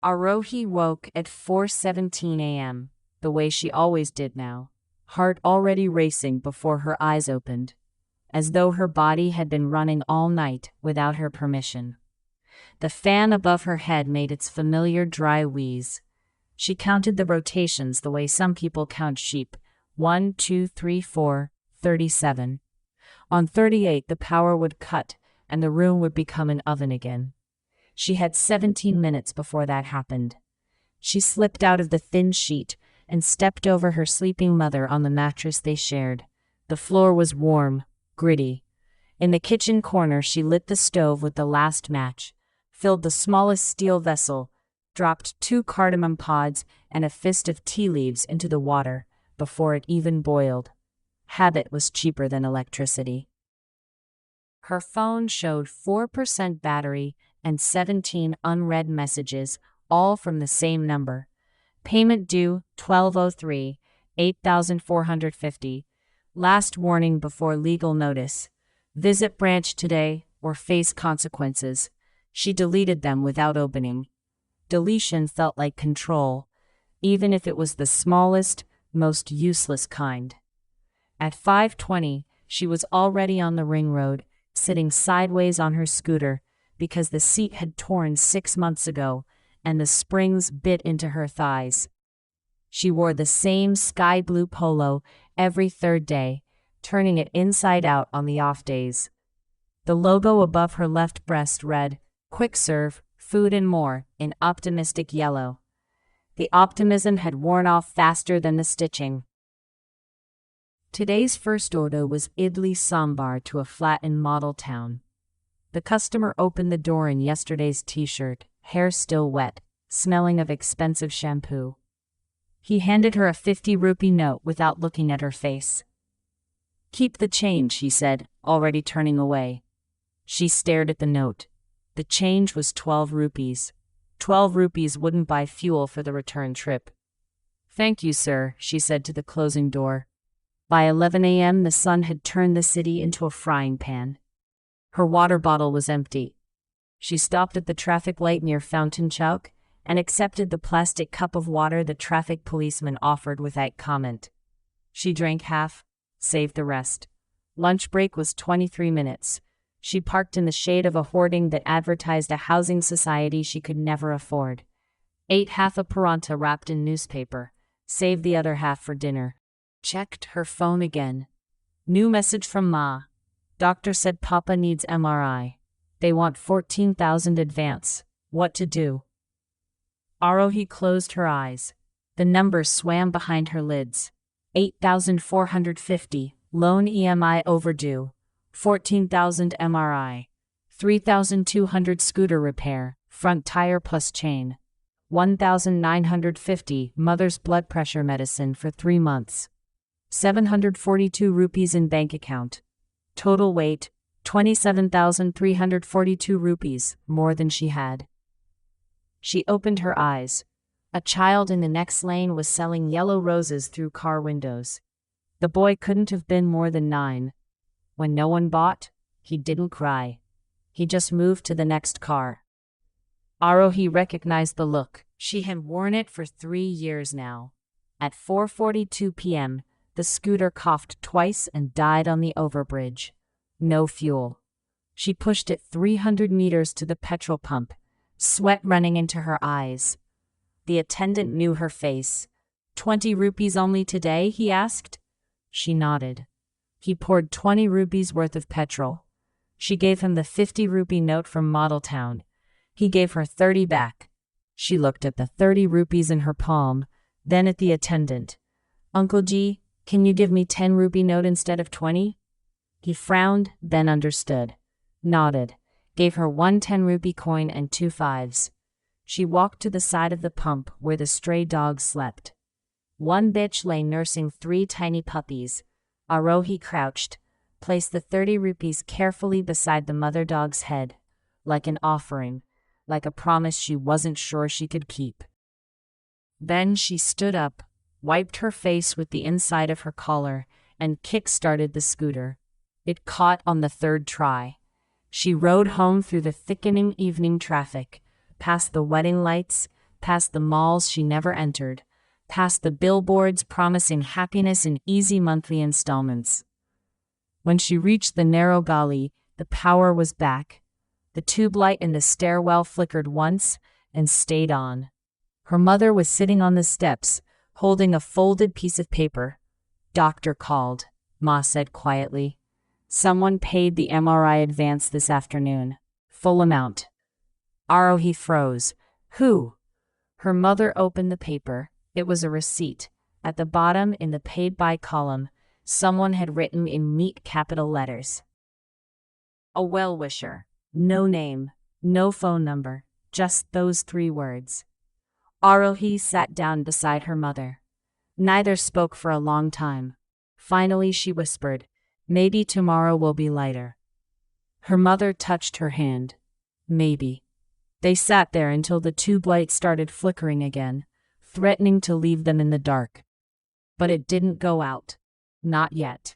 Arohi woke at 4:17 a.m., the way she always did now, heart already racing before her eyes opened, as though her body had been running all night without her permission. The fan above her head made its familiar dry wheeze. She counted the rotations the way some people count sheep. 1, 2, 3, 4, 37. On 38 the power would cut, and the room would become an oven again. She had 17 minutes before that happened. She slipped out of the thin sheet and stepped over her sleeping mother on the mattress they shared. The floor was warm, gritty. In the kitchen corner she lit the stove with the last match, filled the smallest steel vessel, dropped 2 cardamom pods and a fist of tea leaves into the water before it even boiled. Habit was cheaper than electricity. Her phone showed 4% battery and 17 unread messages, all from the same number. Payment due 1203, 8,450. Last warning before legal notice. Visit branch today or face consequences. She deleted them without opening. Deletion felt like control, even if it was the smallest, most useless kind. At 5:20, she was already on the ring road, sitting sideways on her scooter, because the seat had torn 6 months ago, and the springs bit into her thighs. She wore the same sky blue polo every third day, turning it inside out on the off days. The logo above her left breast read, "Quick Serve, Food and More," in optimistic yellow. The optimism had worn off faster than the stitching. Today's first order was idli sambar to a flat in Model Town. The customer opened the door in yesterday's t-shirt, hair still wet, smelling of expensive shampoo. He handed her a 50-rupee note without looking at her face. "Keep the change," he said, already turning away. She stared at the note. The change was 12 rupees. 12 rupees wouldn't buy fuel for the return trip. "Thank you, sir," she said to the closing door. By 11 a.m. the sun had turned the city into a frying pan. Her water bottle was empty. She stopped at the traffic light near Fountain Chowk and accepted the plastic cup of water the traffic policeman offered without comment. She drank half, saved the rest. Lunch break was 23 minutes. She parked in the shade of a hoarding that advertised a housing society she could never afford. Ate half a paranta wrapped in newspaper, saved the other half for dinner. Checked her phone again. New message from Ma. Doctor said Papa needs MRI. They want 14,000 advance. What to do? Arohi closed her eyes. The numbers swam behind her lids. 8,450, loan EMI overdue. 14,000 MRI. 3,200 scooter repair, front tire plus chain. 1,950 mother's blood pressure medicine for 3 months. 742 rupees in bank account. Total weight, 27,342 rupees, more than she had. She opened her eyes. A child in the next lane was selling yellow roses through car windows. The boy couldn't have been more than 9. When no one bought, he didn't cry. He just moved to the next car. Arohi recognized the look. She had worn it for 3 years now. At 4:42 p.m., the scooter coughed twice and died on the overbridge. No fuel. She pushed it 300 meters to the petrol pump, sweat running into her eyes. The attendant knew her face. 20 rupees only today, he asked. She nodded. He poured 20 rupees worth of petrol. She gave him the 50-rupee note from Model Town. He gave her 30 back. She looked at the 30 rupees in her palm, then at the attendant. "Uncle Ji, can you give me 10-rupee note instead of 20? He frowned, then understood. Nodded. Gave her 1 10-rupee coin and 2 5s. She walked to the side of the pump where the stray dogs slept. One bitch lay nursing 3 tiny puppies. Arohi crouched, placed the 30 rupees carefully beside the mother dog's head, like an offering, like a promise she wasn't sure she could keep. Then she stood up, wiped her face with the inside of her collar, and kick-started the scooter. It caught on the 3rd try. She rode home through the thickening evening traffic, past the wedding lights, past the malls she never entered, past the billboards promising happiness in easy monthly installments. When she reached the narrow gully, the power was back. The tube light in the stairwell flickered once and stayed on. Her mother was sitting on the steps, holding a folded piece of paper. "Doctor called," Ma said quietly. "Someone paid the MRI advance this afternoon. Full amount." Arohi froze. "Who?" Her mother opened the paper. It was a receipt. At the bottom, in the paid by column, someone had written in neat capital letters. A well-wisher. No name, no phone number, just those 3 words. Arohi sat down beside her mother. Neither spoke for a long time. Finally she whispered, "Maybe tomorrow will be lighter." Her mother touched her hand. Maybe. They sat there until the tube light started flickering again, threatening to leave them in the dark. But it didn't go out. Not yet.